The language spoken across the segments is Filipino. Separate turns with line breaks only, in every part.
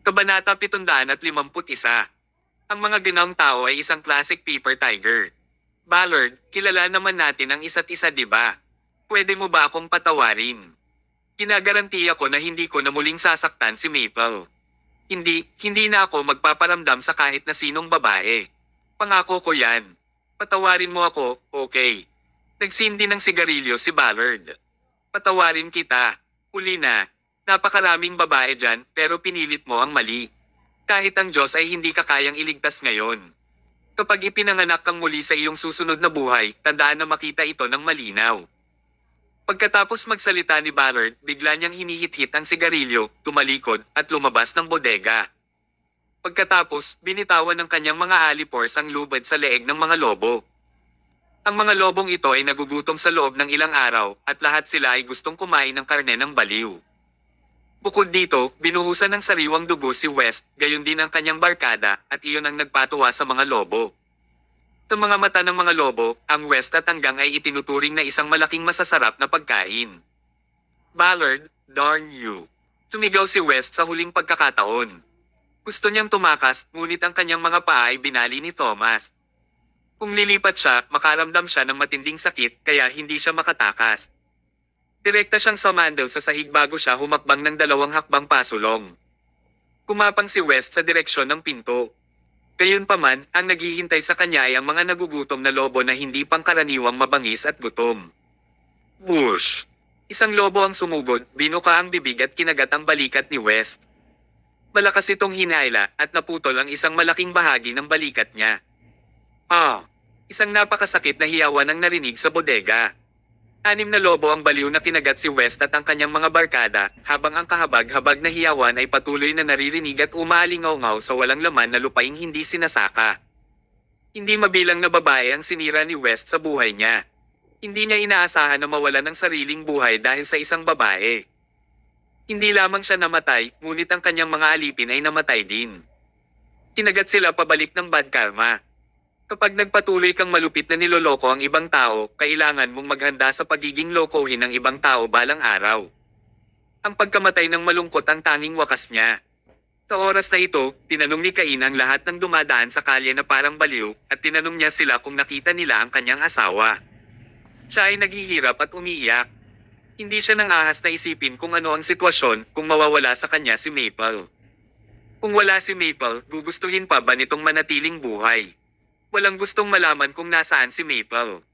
Kabanata 751. Ang mga ginaong tao ay isang classic paper tiger. Ballard, kilala naman natin ang isa't isa, di ba? Pwede mo ba akong patawarin? Ginagarantiya ko na hindi ko na muling sasaktan si Maple. Hindi na ako magpaparamdam sa kahit na sinong babae. Pangako ko yan. Patawarin mo ako, okay? Nagsindi ng sigarilyo si Ballard. Patawarin kita. Uli na. Napakaraming babae dyan pero pinilit mo ang mali. Kahit ang Diyos ay hindi ka kayang iligtas ngayon. Kapag ipinanganak kang muli sa iyong susunod na buhay, tandaan na makita ito ng malinaw. Pagkatapos magsalita ni Ballard, bigla niyang hinihit-hit ang sigarilyo, tumalikod, at lumabas ng bodega. Pagkatapos, binitawan ng kanyang mga alipors ang lubad sa leeg ng mga lobo. Ang mga lobong ito ay nagugutom sa loob ng ilang araw, at lahat sila ay gustong kumain ng karne ng baliw. Bukod dito, binuhusan ng sariwang dugo si West, gayon din ang kanyang barkada, at iyon ang nagpatuwa sa mga lobo. Sa mga mata ng mga lobo, ang West at hanggang ay itinuturing na isang malaking masasarap na pagkain. Ballard, darn you. Sumigaw si West sa huling pagkakataon. Gusto niyang tumakas, ngunit ang kanyang mga paa ay binali ni Thomas. Kung lilipat siya, makaramdam siya ng matinding sakit, kaya hindi siya makatakas. Direkta siyang sumandal sa sahig bago siya humakbang ng 2 hakbang pasulong. Kumapang si West sa direksyon ng pinto. Gayunpaman, ang naghihintay sa kanya ay ang mga nagugutom na lobo na hindi pangkaraniwang mabangis at gutom. Bush! Isang lobo ang sumugod, binuka ang bibig at kinagat ang balikat ni West. Malakas itong hinayla at naputol ang isang malaking bahagi ng balikat niya. Isang napakasakit na hiyawan ang narinig sa bodega. 6 na lobo ang baliw na kinagat si West at ang kanyang mga barkada, habang ang kahabag-habag na hiyawan ay patuloy na naririnig at umaalingaw-ngaw sa walang laman na lupaing hindi sinasaka. Hindi mabilang na babae ang sinira ni West sa buhay niya. Hindi niya inaasahan na mawalan ng sariling buhay dahil sa isang babae. Hindi lamang siya namatay, ngunit ang kanyang mga alipin ay namatay din. Kinagat sila pabalik ng bad karma. Kapag nagpatuloy kang malupit na niloloko ang ibang tao, kailangan mong maghanda sa pagiging lokohin ng ibang tao balang araw. Ang pagkamatay ng malungkot ang tanging wakas niya. Sa oras na ito, tinanong ni Cain ang lahat ng dumadaan sa kalye na parang baliw, at tinanong niya sila kung nakita nila ang kanyang asawa. Siya ay naghihirap at umiiyak. Hindi siya nang ahas na isipin kung ano ang sitwasyon kung mawawala sa kanya si Maple. Kung wala si Maple, gugustuhin pa ba nitong manatiling buhay? Walang gustong malaman kung nasaan si Maple.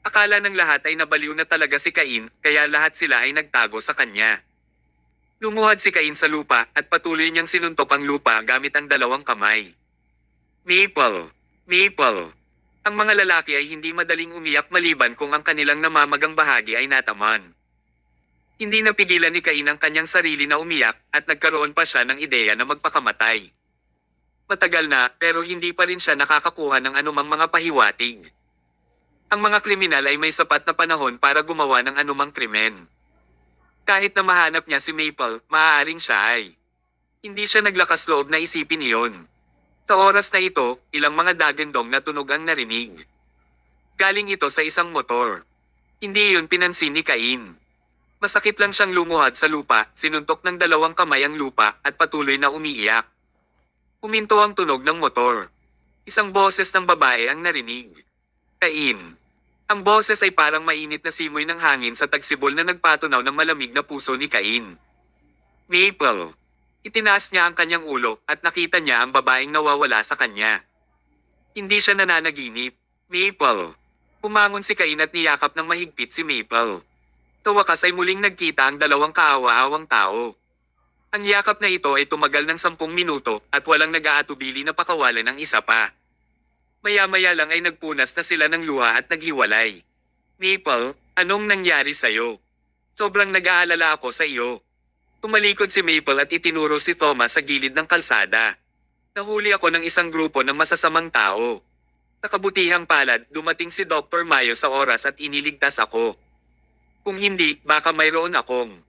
Akala ng lahat ay nabaliw na talaga si Cain, kaya lahat sila ay nagtago sa kanya. Lumuhad si Cain sa lupa at patuloy niyang sinuntok ang lupa gamit ang 2 kamay. Maple! Maple! Ang mga lalaki ay hindi madaling umiyak maliban kung ang kanilang namamagang bahagi ay nataman. Hindi napigilan ni Cain ang kanyang sarili na umiyak at nagkaroon pa siya ng ideya na magpakamatay. Matagal na pero hindi pa rin siya nakakakuha ng anumang mga pahiwatig. Ang mga kriminal ay may sapat na panahon para gumawa ng anumang krimen. Kahit na mahanap niya si Maple, maaaring siya ay. Hindi siya naglakas loob na isipin iyon. Sa oras na ito, ilang mga dagandong na tunog ang narinig. Galing ito sa isang motor. Hindi iyon pinansin ni Cain. Masakit lang siyang lumuhad sa lupa, sinuntok ng 2 kamay ang lupa at patuloy na umiiyak. Huminto ang tunog ng motor. Isang boses ng babae ang narinig. Cain. Ang boses ay parang mainit na simoy ng hangin sa tagsibol na nagpatunaw ng malamig na puso ni Cain. Maple. Itinaas niya ang kanyang ulo at nakita niya ang babaeng nawawala sa kanya. Hindi siya nananaginip. Maple. Pumangon si Cain at niyakap ng mahigpit si Maple. Sa wakas ay muling nagkita ang 2 kaawa-awang tao. Ang yakap na ito ay tumagal ng 10 minuto at walang nag-aatubili na pakawalan ng isa pa. Maya-maya lang ay nagpunas na sila ng luha at naghiwalay. Maple, anong nangyari sa'yo? Sobrang nag-aalala ako sa iyo. Tumalikod si Maple at itinuro si Thomas sa gilid ng kalsada. Nahuli ako ng isang grupo ng masasamang tao. Sa kabutihang palad, dumating si Dr. Mayo sa oras at iniligtas ako. Kung hindi, baka mayroon akong.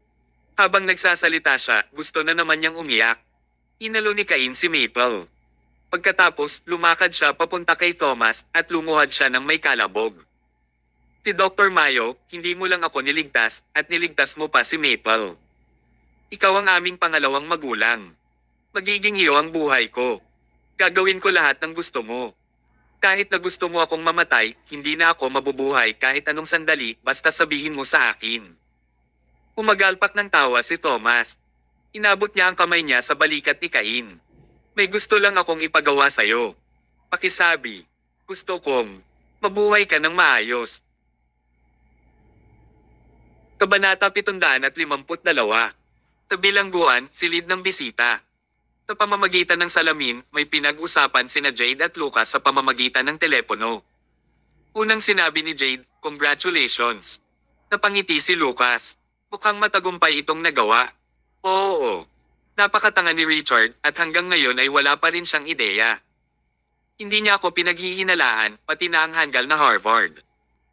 Habang nagsasalita siya, gusto na naman niyang umiyak. Inalo ni Cain si Maple. Pagkatapos, lumakad siya papunta kay Thomas at lumuhad siya ng may kalabog. Si Dr. Mayo, hindi mo lang ako niligtas at niligtas mo pa si Maple. Ikaw ang aming pangalawang magulang. Magiging iyo ang buhay ko. Gagawin ko lahat ng gusto mo. Kahit na gusto mo akong mamatay, hindi na ako mabubuhay kahit anong sandali basta sabihin mo sa akin. Umagalpak ng tawa si Thomas. Inabot niya ang kamay niya sa balikat ni Cain. May gusto lang akong ipagawa sa'yo. Pakisabi, gusto kong mabuhay ka ng maayos. Kabanata 752. Sa bilangguan, silid ng bisita. Sa pamamagitan ng salamin, may pinag-usapan sina Jade at Lucas sa pamamagitan ng telepono. Unang sinabi ni Jade, "Congratulations." Napangiti si Lucas. Mukhang matagumpay itong nagawa. Oo. Napakatanga ni Richard at hanggang ngayon ay wala pa rin siyang ideya. Hindi niya ako pinaghihinalaan, pati na ang hanggal na Harvard.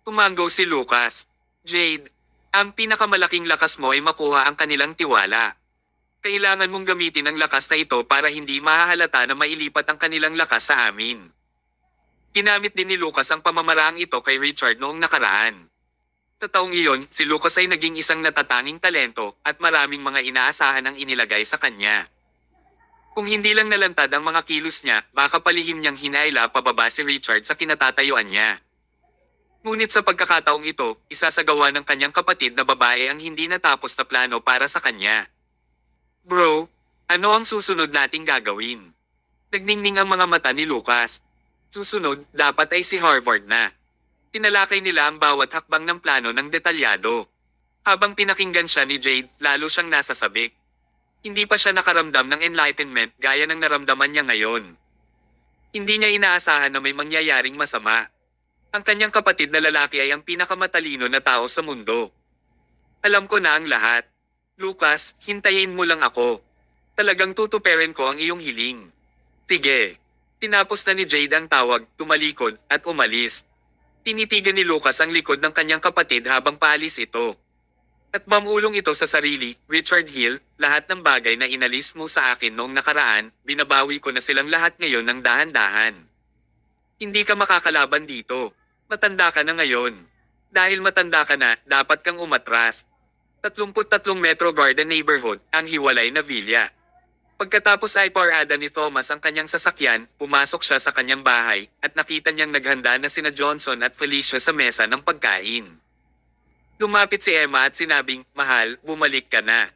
Tumango si Lucas. Jade, ang pinakamalaking lakas mo ay makuha ang kanilang tiwala. Kailangan mong gamitin ang lakas na ito para hindi mahahalata na mailipat ang kanilang lakas sa amin. Ginamit din ni Lucas ang pamamaraang ito kay Richard noong nakaraan. Sa taong iyon, si Lucas ay naging isang natatanging talento at maraming mga inaasahan ang inilagay sa kanya. Kung hindi lang nalantad ang mga kilos niya, baka palihim niyang hinaila pababa si Richard sa kinatatayuan niya. Ngunit sa pagkakataong ito, isasagawa ng kanyang kapatid na babae ang hindi natapos na plano para sa kanya. Bro, ano ang susunod nating gagawin? Nagningning ang mga mata ni Lucas. Susunod, dapat ay si Harvard na. Tinalakay nila ang bawat hakbang ng plano ng detalyado. Habang pinakinggan siya ni Jade, lalo siyang nasasabik. Hindi pa siya nakaramdam ng enlightenment gaya ng naramdaman niya ngayon. Hindi niya inaasahan na may mangyayaring masama. Ang kanyang kapatid na lalaki ay ang pinakamatalino na tao sa mundo. Alam ko na ang lahat. Lucas, hintayin mo lang ako. Talagang tutuperin ko ang iyong hiling. Sige. Tinapos na ni Jade ang tawag, tumalikod, at umalis. Tinitigan ni Lucas ang likod ng kanyang kapatid habang paalis ito. At mamulong ito sa sarili, Richard Hill, lahat ng bagay na inalis mo sa akin noong nakaraan, binabawi ko na silang lahat ngayon ng dahan-dahan. Hindi ka makakalaban dito. Matanda ka na ngayon. Dahil matanda ka na, dapat kang umatras. 33 Metro Garden Neighborhood, ang hiwalay na villa. Pagkatapos ay parada ni Thomas ang kanyang sasakyan, pumasok siya sa kanyang bahay, at nakita niyang naghanda na sina Johnson at Felicia sa mesa ng pagkain. Lumapit si Emma at sinabing, "Mahal, bumalik ka na.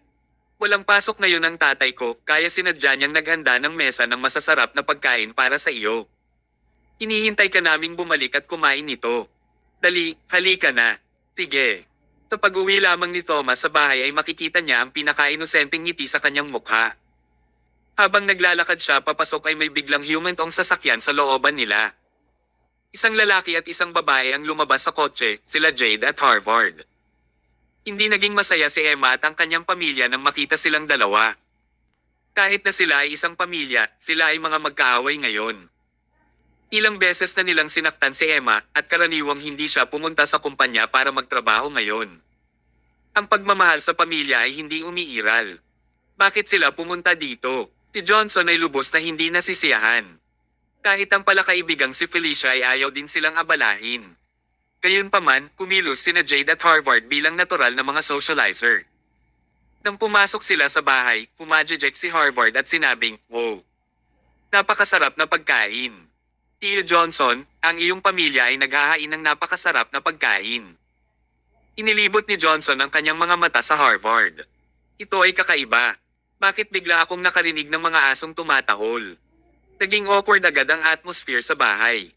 Walang pasok ngayon ang tatay ko, kaya sinadya niyang naghanda ng mesa ng masasarap na pagkain para sa iyo. Hinihintay ka naming bumalik at kumain nito. Dali, halika na." Sige. Sa pag-uwi lamang ni Thomas sa bahay ay makikita niya ang pinaka-inosenteng ngiti sa kanyang mukha. Habang naglalakad siya papasok ay may biglang humantong sasakyan sa looban nila. Isang lalaki at isang babae ang lumabas sa kotse, sila Jade at Harvard. Hindi naging masaya si Emma at ang kanyang pamilya nang makita silang dalawa. Kahit na sila ay isang pamilya, sila ay mga magkaaway ngayon. Ilang beses na nilang sinaktan si Emma at karaniwang hindi siya pumunta sa kumpanya para magtrabaho ngayon. Ang pagmamahal sa pamilya ay hindi umiiral. Bakit sila pumunta dito? Si Johnson ay lubos na hindi nasisiyahan. Kahit ang palakaibigang si Felicia ay ayaw din silang abalahin. Gayunpaman, kumilos sina Jade at Harvard bilang natural na mga socializer. Nang pumasok sila sa bahay, pumadjejek si Harvard at sinabing, "Wow! Napakasarap na pagkain. Tio Johnson, ang iyong pamilya ay naghahain ng napakasarap na pagkain." Inilibot ni Johnson ang kanyang mga mata sa Harvard. Ito ay kakaiba. Bakit bigla akong nakarinig ng mga asong tumatahol? Naging awkward agad ang atmosphere sa bahay.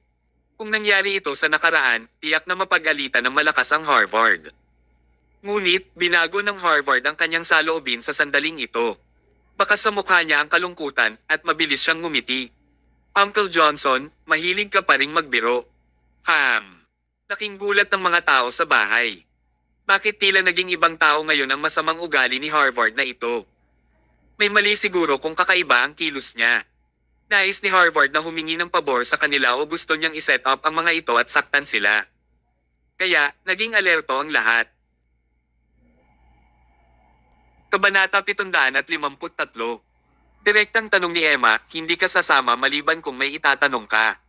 Kung nangyari ito sa nakaraan, tiyak na mapagalitan ng malakas ang Harvard. Ngunit, binago ng Harvard ang kanyang saloobin sa sandaling ito. Baka sa mukha niya ang kalungkutan at mabilis siyang ngumiti. "Uncle Johnson, mahilig ka pa ring magbiro." Laking gulat ng mga tao sa bahay. Bakit tila naging ibang tao ngayon ang masamang ugali ni Harvard na ito? May mali siguro kung kakaiba ang kilos niya. Nais ni Harvard na humingi ng pabor sa kanila o gusto niyang iset up ang mga ito at saktan sila. Kaya, naging alerto ang lahat. Kabanata 753. Direktang tanong ni Emma, "Hindi ka sasama maliban kung may itatanong ka.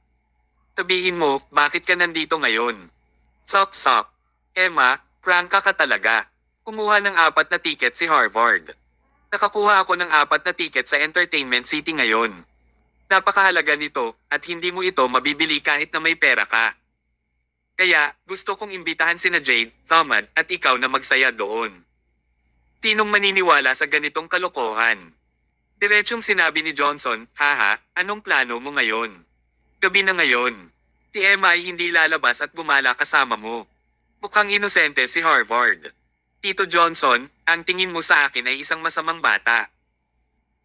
Sabihin mo, bakit ka nandito ngayon?" Sok. Emma, prangka ka talaga. Kumuha ng 4 na tiket si Harvard. Nakakuha ako ng 4 na tiket sa Entertainment City ngayon. Napakahalaga nito at hindi mo ito mabibili kahit na may pera ka. Kaya gusto kong imbitahan sina Jade, Thomad at ikaw na magsaya doon. Tinong maniniwala sa ganitong kalokohan? Diretsong sinabi ni Johnson, haha, anong plano mo ngayon? Gabi na ngayon. Si Emma ay hindi lalabas at gumala kasama mo. Mukhang inosente si Harvard. Tito Johnson, ang tingin mo sa akin ay isang masamang bata.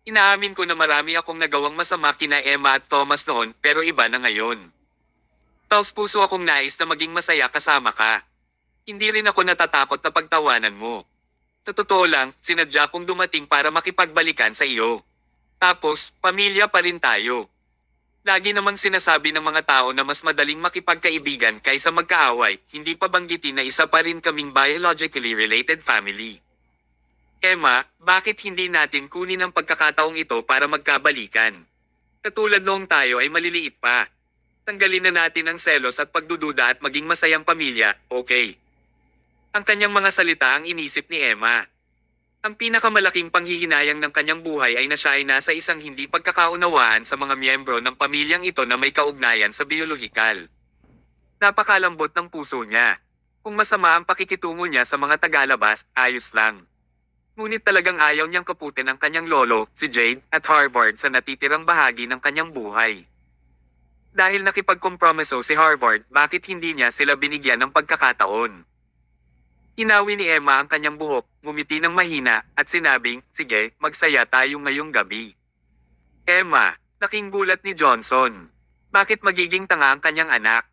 Inaamin ko na marami akong nagawang masama kina Emma at Thomas noon pero iba na ngayon. Taos puso akong nais na maging masaya kasama ka. Hindi rin ako natatakot na pagtawanan mo. Sa totoo lang, sinadya kong dumating para makipagbalikan sa iyo. Tapos, pamilya pa rin tayo. Lagi namang sinasabi ng mga tao na mas madaling makipagkaibigan kaysa magkaaway, hindi pa banggitin na isa pa rin kaming biologically related family. Emma, bakit hindi natin kunin ang pagkakataong ito para magkabalikan? Katulad noong tayo ay maliliit pa. Tanggalin na natin ang selos at pagdududa at maging masayang pamilya, okay? Ang kanyang mga salita ang inisip ni Emma. Ang pinakamalaking panghihinayang ng kanyang buhay ay na siya ay nasa isang hindi pagkakaunawaan sa mga miyembro ng pamilyang ito na may kaugnayan sa biolohikal. Napakalambot ng puso niya. Kung masama ang pakikitungo niya sa mga tagalabas, ayos lang. Ngunit talagang ayaw niyang kaputin ang kanyang lolo, si Jade, at Harvard sa natitirang bahagi ng kanyang buhay. Dahil nakipagkompromiso si Harvard, bakit hindi niya sila binigyan ng pagkakataon? Inawi ni Emma ang kanyang buhok, ngumiti ng mahina, at sinabing, sige, magsaya tayo ngayong gabi. Emma, laking gulat ni Johnson. Bakit magiging tanga ang kanyang anak?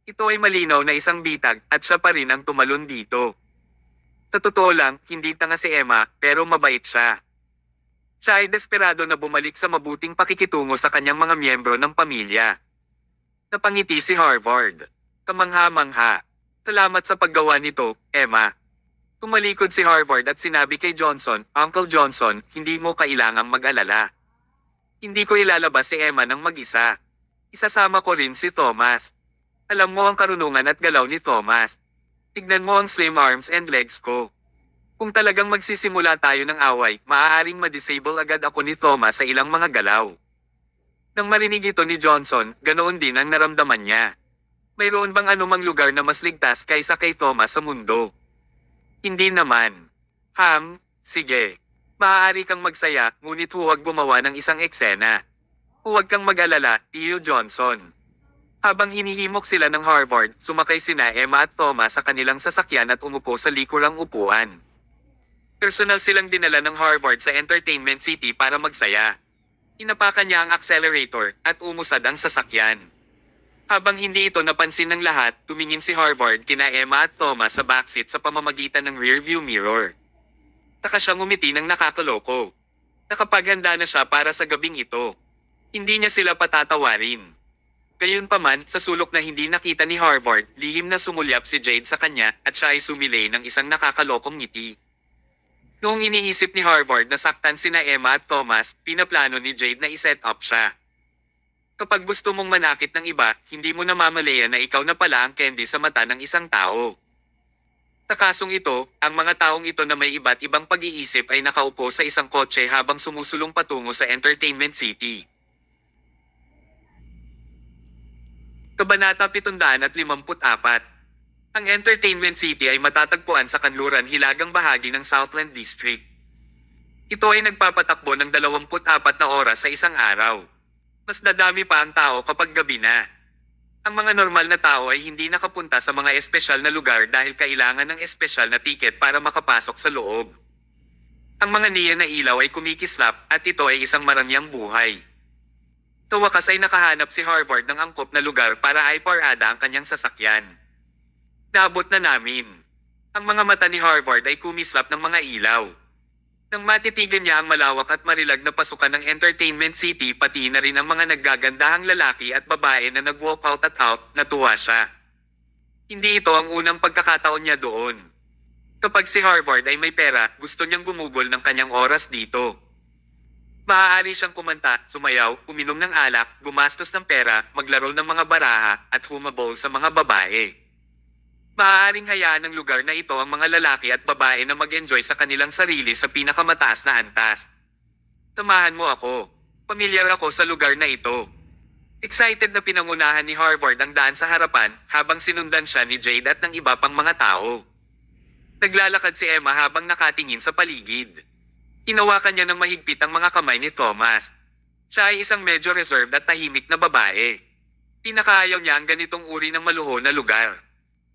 Ito ay malinaw na isang bitag, at siya pa rin ang tumalon dito. Sa totoo lang, hindi tanga si Emma, pero mabait siya. Siya ay desperado na bumalik sa mabuting pakikitungo sa kanyang mga miyembro ng pamilya. Napangiti si Harvard. Kamangha-mangha. Salamat sa paggawa nito, Emma. Tumalikod si Harvard at sinabi kay Johnson, Uncle Johnson, hindi mo kailangang mag-alala. Hindi ko ilalabas si Emma ng mag-isa. Isasama ko rin si Thomas. Alam mo ang karunungan at galaw ni Thomas. Tignan mo ang slim arms and legs ko. Kung talagang magsisimula tayo ng away, maaaring ma-disable agad ako ni Thomas sa ilang mga galaw. Nang marinig ito ni Johnson, ganoon din ang naramdaman niya. Mayroon bang anumang lugar na mas ligtas kaysa kay Thomas sa mundo? Hindi naman. Sige. Maaari kang magsaya, ngunit huwag gumawa ng isang eksena. Huwag kang mag-alala, Tio Johnson. Habang hinihimok sila ng Harvard, sumakay sina Emma at Thomas sa kanilang sasakyan at umupo sa likurang upuan. Personal silang dinala ng Harvard sa Entertainment City para magsaya. Inapakan niya ang accelerator at umusad ang sasakyan. Habang hindi ito napansin ng lahat, tumingin si Harvard kina Emma at Thomas sa backseat sa pamamagitan ng rearview mirror. Taka siyang ngumiti ng nakakaloko. Nakapaghanda na siya para sa gabing ito. Hindi niya sila patatawarin. Gayunpaman, sa sulok na hindi nakita ni Harvard, lihim na sumulyap si Jade sa kanya at siya ay sumilay ng isang nakakalokong ngiti. Noong iniisip ni Harvard na saktan sina Emma at Thomas, pinaplano ni Jade na iset up siya. Kapag gusto mong manakit ng iba, hindi mo namamalayan na ikaw na pala ang candy sa mata ng isang tao. Sa kasong ito, ang mga taong ito na may iba't ibang pag-iisip ay nakaupo sa isang kotse habang sumusulong patungo sa Entertainment City. Kabanata 754. Ang Entertainment City ay matatagpuan sa kanluran hilagang bahagi ng Southland District. Ito ay nagpapatakbo ng 24 na oras sa isang araw. Mas dadami pa ang tao kapag gabi na. Ang mga normal na tao ay hindi nakapunta sa mga espesyal na lugar dahil kailangan ng espesyal na tiket para makapasok sa loob. Ang mga neon na ilaw ay kumikislap at ito ay isang marangyang buhay. Sa wakas ay nakahanap si Harvard ng angkop na lugar para ay parada ang kanyang sasakyan. Naabot na namin. Ang mga mata ni Harvard ay kumislap ng mga ilaw. Nang matitigan niya ang malawak at marilag na pasukan ng Entertainment City pati na rin ang mga naggagandahang lalaki at babae na nag-walk out at out, natuwa siya. Hindi ito ang unang pagkakataon niya doon. Kapag si Harvard ay may pera, gusto niyang gumugol ng kanyang oras dito. Maaari siyang kumanta, sumayaw, uminom ng alak, gumastos ng pera, maglaro ng mga baraha, at humabol sa mga babae. Maaaring hayaan ng lugar na ito ang mga lalaki at babae na mag-enjoy sa kanilang sarili sa pinakamataas na antas. Samahan mo ako. Pamilyar ako sa lugar na ito. Excited na pinangunahan ni Harvard ang daan sa harapan habang sinundan siya ni Jade at ng iba pang mga tao. Naglalakad si Emma habang nakatingin sa paligid. Hinawakan niya ng mahigpit ang mga kamay ni Thomas. Siya ay isang medyo reserved at tahimik na babae. Pinakaayaw niya ang ganitong uri ng maluho na lugar.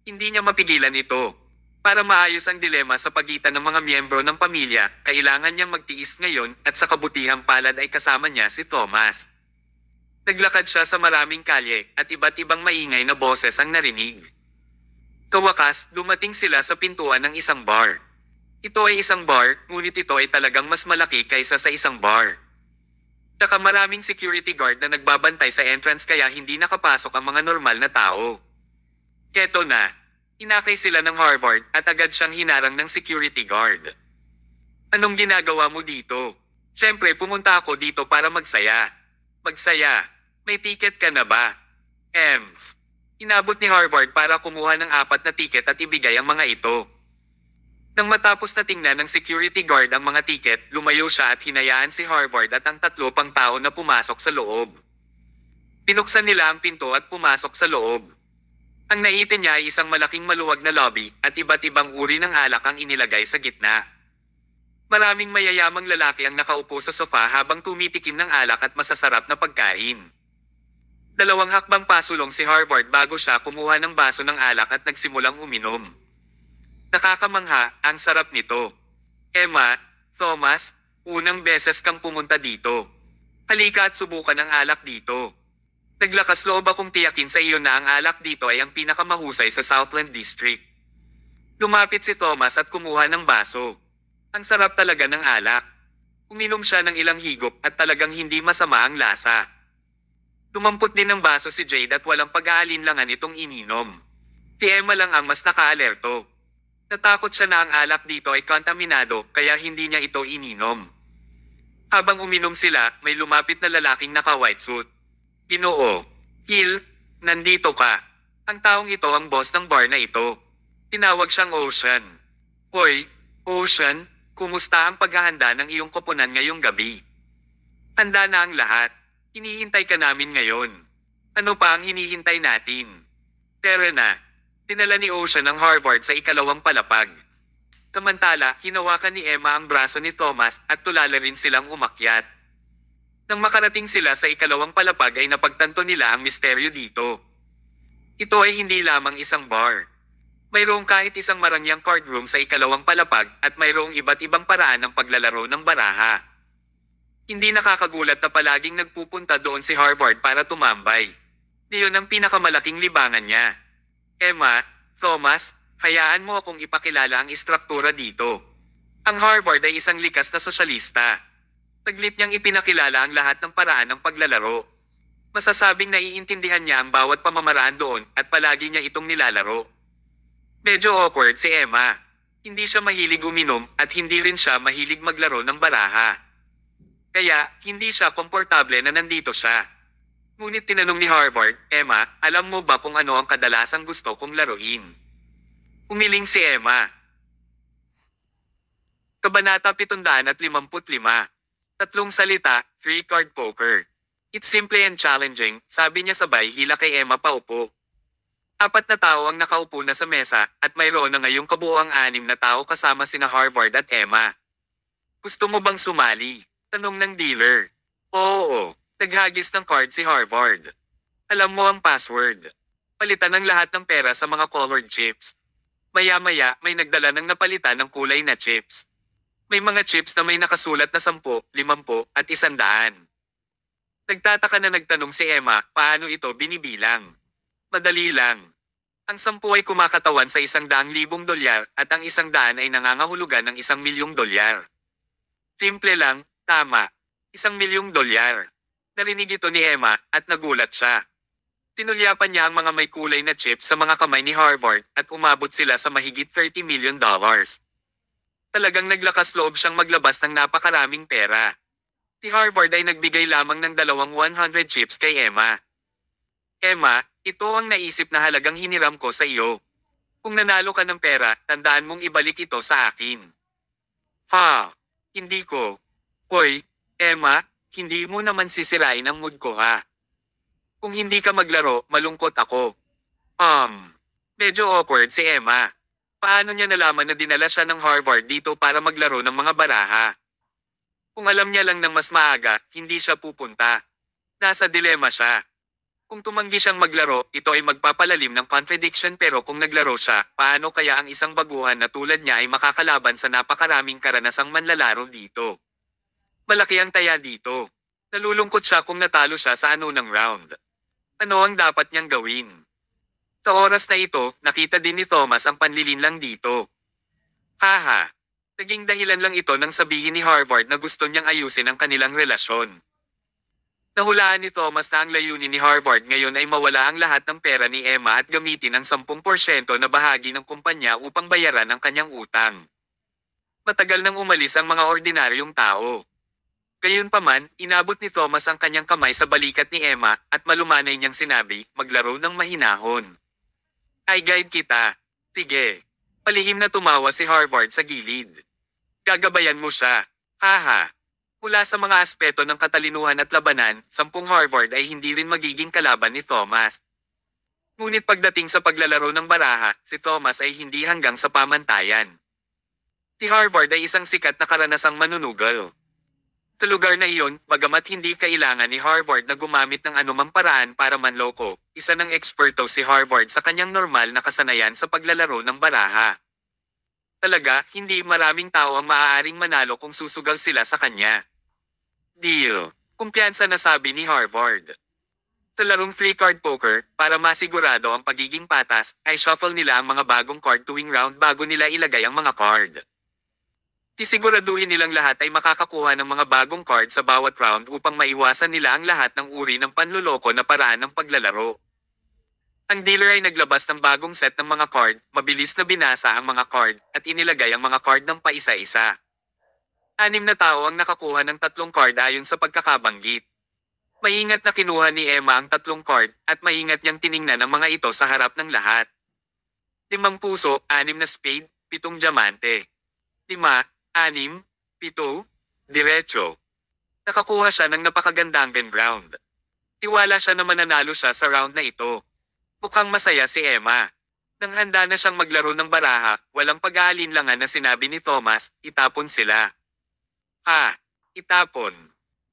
Hindi niya mapigilan ito. Para maayos ang dilema sa pagitan ng mga miyembro ng pamilya, kailangan niyang magtiis ngayon at sa kabutihang palad ay kasama niya si Thomas. Naglakad siya sa maraming kalye at iba't ibang maingay na boses ang narinig. Sa wakas, dumating sila sa pintuan ng isang bar. Ito ay isang bar, ngunit ito ay talagang mas malaki kaysa sa isang bar. Tsaka maraming security guard na nagbabantay sa entrance kaya hindi nakapasok ang mga normal na tao. Keto na. Inakay sila ng Harvard at agad siyang hinarang ng security guard. Anong ginagawa mo dito? Siyempre pumunta ako dito para magsaya. Magsaya? May ticket ka na ba? Inabot ni Harvard para kumuha ng 4 na ticket at ibigay ang mga ito. Nang matapos na tingnan ng security guard ang mga ticket, lumayo siya at hinayaan si Harvard at ang 3 pang tao na pumasok sa loob. Pinuksan nila ang pinto at pumasok sa loob. Ang naitin niya ay isang malaking maluwag na lobby at iba't ibang uri ng alak ang inilagay sa gitna. Maraming mayayamang lalaki ang nakaupo sa sofa habang tumitikim ng alak at masasarap na pagkain. 2 hakbang pasulong si Harvard bago siya kumuha ng baso ng alak at nagsimulang uminom. Nakakamangha, ang sarap nito. Emma, Thomas, unang beses kang pumunta dito. Halika at subukan ang alak dito. Naglakas loob akong tiyakin sa iyo na ang alak dito ay ang pinakamahusay sa Southland District. Lumapit si Thomas at kumuha ng baso. Ang sarap talaga ng alak. Uminom siya ng ilang higop at talagang hindi masama ang lasa. Dumampot din ng baso si Jade at walang pag-aalinlangan itong ininom. Si Emma lang ang mas nakaalerto. Natakot siya na ang alak dito ay kontaminado kaya hindi niya ito ininom. Habang uminom sila, may lumapit na lalaking naka-white suit. Ginoo, Hill, nandito ka. Ang taong ito ang boss ng bar na ito. Tinawag siyang Ocean. Hoy, Ocean, kumusta ang paghahanda ng iyong koponan ngayong gabi? Handa na ang lahat. Hinihintay ka namin ngayon. Ano pa ang hinihintay natin? Tara na. Dinala ni Ocean ang Harvard sa 2 palapag. Samantala, hinawakan ni Emma ang braso ni Thomas at tulala rin silang umakyat. Nang makarating sila sa 2 palapag ay napagtanto nila ang misteryo dito. Ito ay hindi lamang isang bar. Mayroong kahit isang marangyang card room sa 2 palapag at mayroong iba't ibang paraan ng paglalaro ng baraha. Hindi nakakagulat na palaging nagpupunta doon si Harvard para tumambay. Diyon ang pinakamalaking libangan niya. Emma, Thomas, hayaan mo akong ipakilala ang istruktura dito. Ang Harvard ay isang likas na sosyalista. Taglit niyang ipinakilala ang lahat ng paraan ng paglalaro. Masasabing naiintindihan niya ang bawat pamamaraan doon at palagi niya itong nilalaro. Medyo awkward si Emma. Hindi siya mahilig uminom at hindi rin siya mahilig maglaro ng baraha. Kaya, hindi siya komportable na nandito siya. Ngunit tinanong ni Harvard, Emma, alam mo ba kung ano ang kadalasang gusto kong laruin? Umiling si Emma. Kabanata 755. 3 salita, 3-card poker. It's simple and challenging, sabi niya sabay hila kay Emma paupo. 4 na tao ang nakaupo na sa mesa at mayroon na ngayong kabuoang 6 na tao kasama sina Harvard at Emma. Gusto mo bang sumali? Tanong ng dealer. Oo, naghagis ng card si Harvard. Alam mo ang password. Palitan ng lahat ng pera sa mga colored chips. Maya-maya may nagdala ng napalitan ng kulay na chips. May mga chips na may nakasulat na 10, 50 at 100. Nagtataka na nagtanong si Emma, paano ito binibilang? Madali lang. Ang 10 ay kumakatawan sa $100,000 at ang 100 ay nangangahulugan ng $1,000,000. Simple lang, tama. $1,000,000. Narinig ito ni Emma at nagulat siya. Tinulyapan niya ang mga may kulay na chips sa mga kamay ni Harvard at umabot sila sa mahigit $30 million. Talagang naglakas loob siyang maglabas ng napakaraming pera. Si Harvard ay nagbigay lamang ng 2 100 chips kay Emma. Emma, ito ang naisip na halagang hiniram ko sa iyo. Kung nanalo ka ng pera, tandaan mong ibalik ito sa akin. Ha? Hindi ko. Hoy, Emma, hindi mo naman sisirain ang mood ko ha. Kung hindi ka maglaro, malungkot ako. Medyo awkward si Emma. Paano niya nalaman na dinala siya ng Harvard dito para maglaro ng mga baraha? Kung alam niya lang ng mas maaga, hindi siya pupunta. Nasa dilema siya. Kung tumanggi siyang maglaro, ito ay magpapalalim ng contradiction pero kung naglaro siya, paano kaya ang isang baguhan na tulad niya ay makakalaban sa napakaraming karanasang manlalaro dito? Malaki ang taya dito. Nalulungkot siya kung natalo siya sa anunang round. Ano ang dapat niyang gawin? Sa oras na ito, nakita din ni Thomas ang panlilinlang dito. Haha. Naging dahilan lang ito nang sabihin ni Harvard na gusto niyang ayusin ang kanilang relasyon. Nahulaan ni Thomas na ang layunin ni Harvard ngayon ay mawala ang lahat ng pera ni Emma at gamitin ang 10% na bahagi ng kumpanya upang bayaran ang kanyang utang. Matagal nang umalis ang mga ordinaryong tao. Gayunpaman, inabot ni Thomas ang kanyang kamay sa balikat ni Emma at malumanay niyang sinabi, maglaro ng mahinahon. Ay guide kita. Sige. Palihim na tumawa si Harvard sa gilid. Gagabayan mo siya. Haha. Mula sa mga aspeto ng katalinuhan at labanan, 10 Harvard ay hindi rin magiging kalaban ni Thomas. Ngunit pagdating sa paglalaro ng baraha, si Thomas ay hindi hanggang sa pamantayan. Si Harvard ay isang sikat na karanasang manunugal. Sa lugar na iyon, bagamat hindi kailangan ni Harvard na gumamit ng anumang paraan para manloko, isa ng eksperto si Harvard sa kanyang normal na kasanayan sa paglalaro ng baraha. Talaga, hindi maraming tao ang maaaring manalo kung susugal sila sa kanya. Deal. Kumpiyansa na sabi ni Harvard. Sa larong 3-card poker, para masigurado ang pagiging patas, ay shuffle nila ang mga bagong card tuwing round bago nila ilagay ang mga card. Sisiguraduhin nilang lahat ay makakakuha ng mga bagong card sa bawat round upang maiwasan nila ang lahat ng uri ng panluloko na paraan ng paglalaro. Ang dealer ay naglabas ng bagong set ng mga card, mabilis na binasa ang mga card, at inilagay ang mga card ng paisa-isa. 6 na tao ang nakakuha ng 3 card ayon sa pagkakabanggit. Maingat na kinuha ni Emma ang 3 card, at maingat niyang tiningnan ang mga ito sa harap ng lahat. 5 puso, 6 na spade, 7 diamante. 5, 6, 7, diretso. Nakakuha siya ng napakagandang Ben round. Tiwala siya na mananalo siya sa round na ito. Mukhang masaya si Emma. Nang handa na siyang maglaro ng baraha, walang pag-aalinlangan na sinabi ni Thomas, itapon sila. Itapon.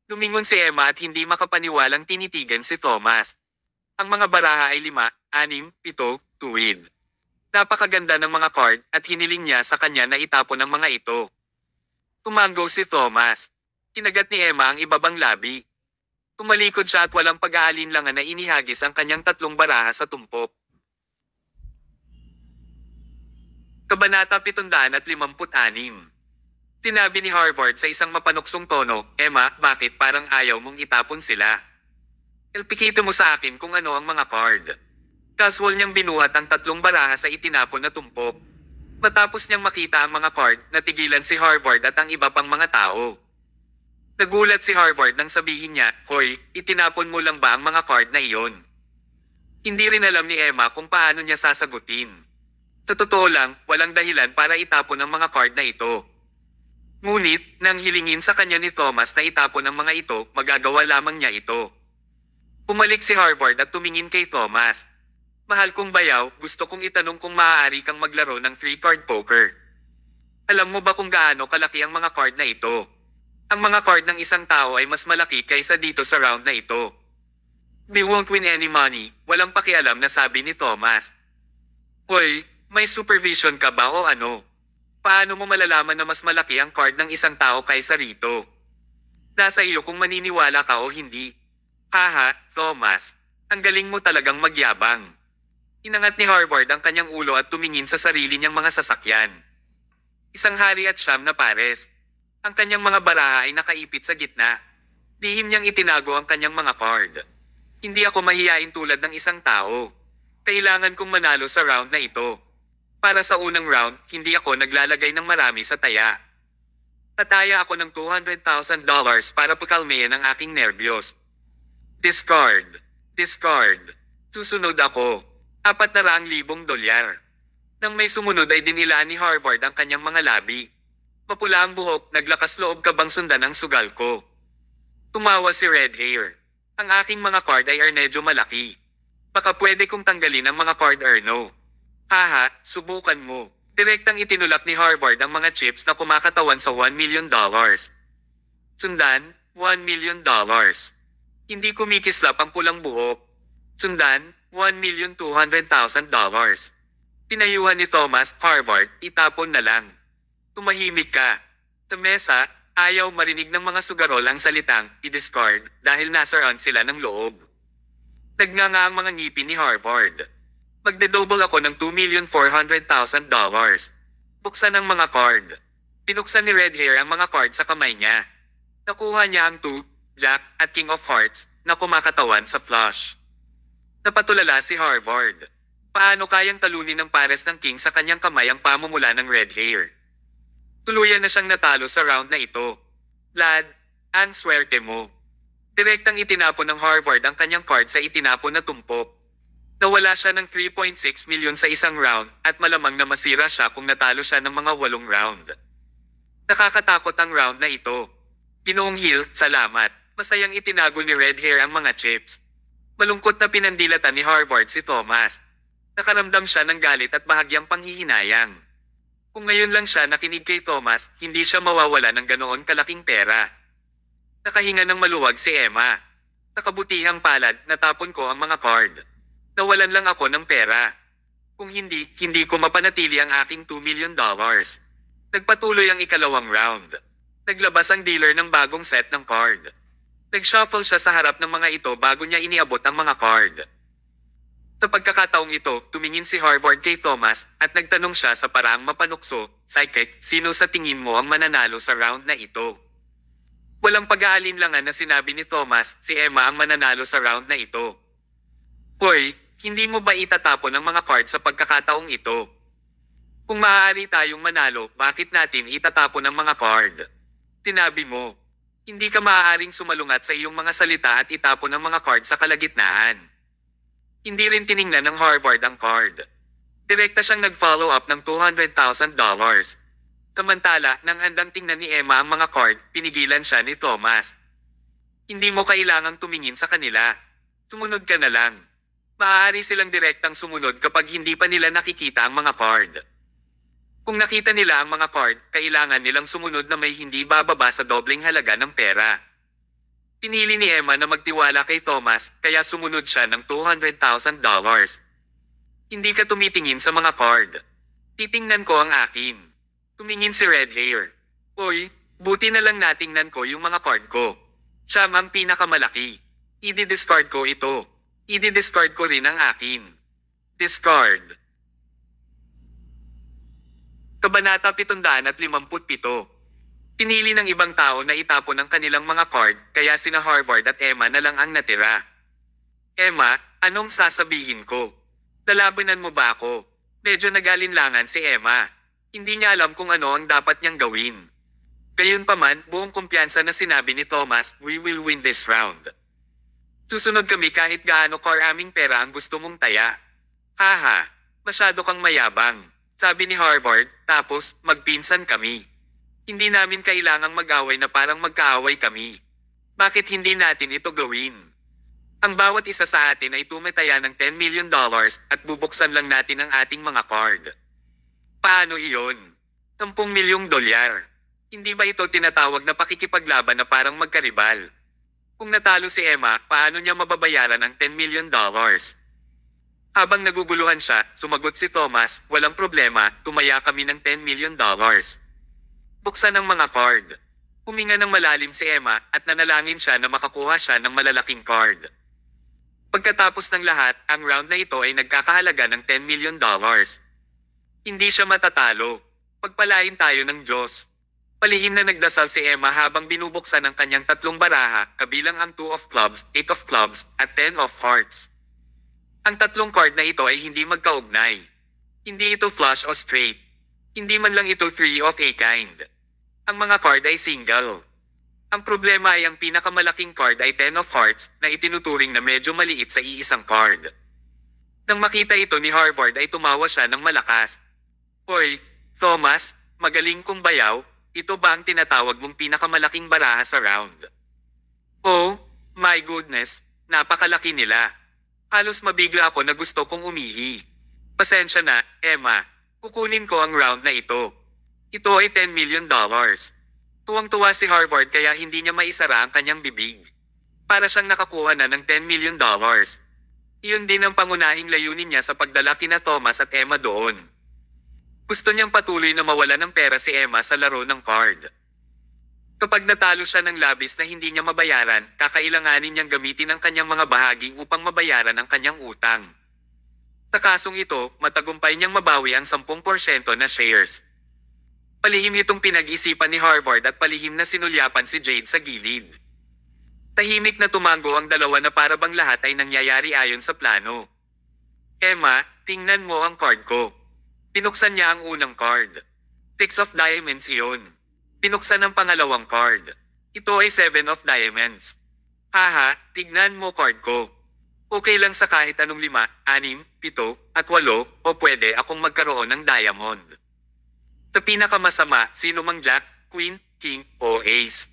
Lumingon si Emma at hindi makapaniwalang tinitigan si Thomas. Ang mga baraha ay 5, 6, 7, tuwid. Napakaganda ng mga card at hiniling niya sa kanya na itapon ang mga ito. Tumango si Thomas. Kinagat ni Emma ang ibabang labi. Tumalikod siya at walang pag-aalinlangan na inihagis ang kanyang 3 baraha sa tumpok. Kabanata 756. Sinabi ni Harvard sa isang mapanuksong tono, Emma, bakit parang ayaw mong itapon sila? Ilpikito mo sa akin kung ano ang mga card. Casual niyang binuhat ang 3 baraha sa itinapon na tumpok. Matapos niyang makita ang mga card, natigilan si Harvard at ang iba pang mga tao. Nagulat si Harvard nang sabihin niya, Hoy, itinapon mo lang ba ang mga card na iyon? Hindi rin alam ni Emma kung paano niya sasagutin. Sa totoo lang, walang dahilan para itapon ang mga card na ito. Ngunit, nang hilingin sa kanya ni Thomas na itapon ang mga ito, magagawa lamang niya ito. Pumalik si Harvard at tumingin kay Thomas. Mahal kong bayaw, gusto kong itanong kung maaari kang maglaro ng 3-card poker. Alam mo ba kung gaano kalaki ang mga card na ito? Ang mga card ng isang tao ay mas malaki kaysa dito sa round na ito. They won't win any money, walang pakialam na sabi ni Thomas. Hoy, may supervision ka ba o ano? Paano mo malalaman na mas malaki ang card ng isang tao kaysa rito? Nasa iyo kung maniniwala ka o hindi. Haha, Thomas. Ang galing mo talagang magyabang. Inangat ni Harvard ang kanyang ulo at tumingin sa sarili niyang mga sasakyan. Isang hari at siyam na pares. Ang kanyang mga baraha ay nakaipit sa gitna. Lihim niyang itinago ang kanyang mga card. Hindi ako mahiyain tulad ng isang tao. Kailangan kong manalo sa round na ito. Para sa unang round, hindi ako naglalagay ng marami sa taya. Tataya ako ng $200,000 para pakalmayan ang aking nerbiyos. Discard. Discard. Susunod ako. $400,000. Nang may sumunod ay dinilaan ni Harvard ang kanyang mga labi. Mapula ang buhok, naglakas loob ka bang sundan ang sugal ko? Tumawa si Red Hair. Ang aking mga card ay medyo malaki. Baka pwede kong tanggalin ang mga card no. Haha, subukan mo. Direktang itinulak ni Harvard ang mga chips na kumakatawan sa $1 million. Sundan, $1 million. Hindi kumikislap ang pulang buhok. Sundan, $1,200,000. Pinayuhan ni Thomas, Harvard, itapon na lang. Tumahimik ka. Sa mesa, ayaw marinig ng mga sugarol ang salitang, i-discard, dahil nasaraan sila ng loob. Nagnganga ang mga ngipin ni Harvard. Magde-double ako ng $2,400,000. Buksan ang mga card. Pinuksan ni Red Hair ang mga card sa kamay niya. Nakuha niya ang 2, Jack, at King of Hearts, na kumakatawan sa flush. Napatulala si Harvard. Paano kayang talunin ng pares ng King sa kanyang kamay ang pamumula ng Red Hair? Tuluyan na siyang natalo sa round na ito. Lad, ang swerte mo. Direktang itinapon ng Harvard ang kanyang card sa itinapon na tumpok. Nawala siya ng 3.6 million sa isang round at malamang na masira siya kung natalo siya ng mga 8 round. Nakakatakot ang round na ito. Ginoong Hill, salamat. Masayang itinago ni Red Hair ang mga chips. Malungkot na pinandilatan ni Harvard si Thomas. Nakaramdam siya ng galit at bahagyang panghihinayang. Kung ngayon lang siya nakinig kay Thomas, hindi siya mawawala ng ganoon kalaking pera. Nakahinga ng maluwag si Emma. Nakabutihang palad, natapon ko ang mga card. Nawalan lang ako ng pera. Kung hindi ko mapanatili ang aking $2 million. Nagpatuloy ang ikalawang round. Naglabas ang dealer ng bagong set ng card. Nag-shuffle siya sa harap ng mga ito bago niya iniabot ang mga card. Sa pagkakataong ito, tumingin si Harvard kay Thomas at nagtanong siya sa paraang mapanukso, Psychic, sino sa tingin mo ang mananalo sa round na ito? Walang pag-aalinlangan na sinabi ni Thomas, si Emma ang mananalo sa round na ito. Hoy, hindi mo ba itatapon ang mga card sa pagkakataong ito? Kung maaari tayong manalo, bakit natin itatapon ang mga card? Tinabi mo. Hindi ka maaaring sumalungat sa iyong mga salita at itapon ang mga card sa kalagitnaan. Hindi rin tiningnan ng Harvard ang card. Direkta siyang nag-follow up ng $200,000. Samantala, nang handang tingnan ni Emma ang mga card, pinigilan siya ni Thomas. Hindi mo kailangang tumingin sa kanila. Sumunod ka na lang. Maaari silang direktang sumunod kapag hindi pa nila nakikita ang mga card. Kung nakita nila ang mga card, kailangan nilang sumunod na may hindi bababa sa dobleng halaga ng pera. Pinili ni Emma na magtiwala kay Thomas, kaya sumunod siya ng $200,000. Hindi ka tumitingin sa mga card. Titingnan ko ang akin. Tumingin si Red Hair. Oy, buti na lang natingnan ko yung mga card ko. Siya ang pinakamalaki. I-discard ko ito. I-discard ko rin ang akin. Discard. Kabanata 757. Pinili ng ibang tao na itapon ang kanilang mga card, kaya sina Harvard at Emma na lang ang natira. Emma, anong sasabihin ko? Lalabanan mo ba ako? Medyo nagalinlangan si Emma. Hindi niya alam kung ano ang dapat niyang gawin. Gayunpaman, buong kumpiyansa na sinabi ni Thomas, we will win this round. Susunod kami kahit gaano karaming pera ang gusto mong taya. Haha, masyado kang mayabang. Sabi ni Harvard, tapos magpinsan kami. Hindi namin kailangang mag-away na parang magkaaway kami. Bakit hindi natin ito gawin? Ang bawat isa sa atin ay tumitaya ng $10 million at bubuksan lang natin ang ating mga card. Paano iyon? $10 milyong. Hindi ba ito tinatawag na pakikipaglaban na parang magkaribal? Kung natalo si Emma, paano niya mababayaran ang $10 million? Habang naguguluhan siya, sumagot si Thomas, walang problema, tumaya kami ng $10 million. Buksan ang mga card. Huminga ng malalim si Emma at nanalangin siya na makakuha siya ng malalaking card. Pagkatapos ng lahat, ang round na ito ay nagkakahalaga ng $10 million. Hindi siya matatalo. Pagpalain tayo ng Diyos. Palihim na nagdasal si Emma habang binubuksan ang kanyang 3 baraha, kabilang ang 2 of clubs, 8 of clubs, at 10 of hearts. Ang 3 card na ito ay hindi magkaugnay. Hindi ito flush o straight. Hindi man lang ito 3 of a kind. Ang mga card ay single. Ang problema ay ang pinakamalaking card ay 10 of hearts na itinuturing na medyo maliit sa iisang card. Nang makita ito ni Harvard ay tumawa siya ng malakas. Hoy, Thomas, magaling kong bayaw, ito ba ang tinatawag mong pinakamalaking baraha sa round? Oh, my goodness, napakalaki nila. Halos mabigla ako na gusto kong umihi. Pasensya na, Emma. Kukunin ko ang round na ito. Ito ay $10 million. Tuwang-tuwa si Harvard kaya hindi niya maisara ang kanyang bibig. Para siyang nakakuha na ng $10 million. Iyon din ang pangunahing layunin niya sa pagdala kina Thomas at Emma doon. Gusto niyang patuloy na mawala ng pera si Emma sa laro ng card. Kapag natalo siya ng labis na hindi niya mabayaran, kakailanganin niyang gamitin ang kanyang mga bahagi upang mabayaran ang kanyang utang. Sa kasong ito, matagumpay niyang mabawi ang 10% na shares. Palihim itong pinag-isipan ni Harvard at palihim na sinulyapan si Jade sa gilid. Tahimik na tumango ang dalawa na para bang lahat ay nangyayari ayon sa plano. Emma, tingnan mo ang card ko. Pinuksan niya ang unang card. Six of Diamonds iyon. Pinuksan ang pangalawang card. Ito ay Seven of Diamonds. Haha, tignan mo card ko. Okay lang sa kahit anong 5, 6, 7, at 8 o pwede akong magkaroon ng diamond. Sa pinakamasama, sino mang Jack, Queen, King o Ace.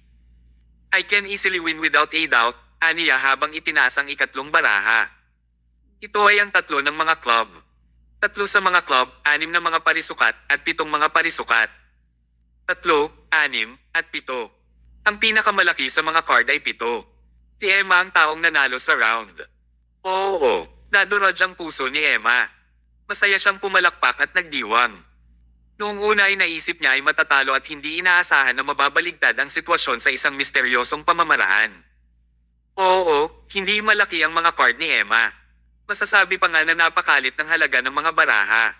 I can easily win without a doubt, aniya habang itinaas ang ikatlong baraha. Ito ay ang 3 ng mga club. 3 sa mga club, 6 na mga parisukat at 7 mga parisukat. 3, 6, at 7. Ang pinakamalaki sa mga card ay 7. Si Emma ang taong nanalo sa round. Oo, nadurog ang puso ni Emma. Masaya siyang pumalakpak at nagdiwang. Noong una ay naisip niya ay matatalo at hindi inaasahan na mababaligtad ang sitwasyon sa isang misteryosong pamamaraan. Oo, hindi malaki ang mga card ni Emma. Masasabi pa nga na napakalit ng halaga ng mga baraha.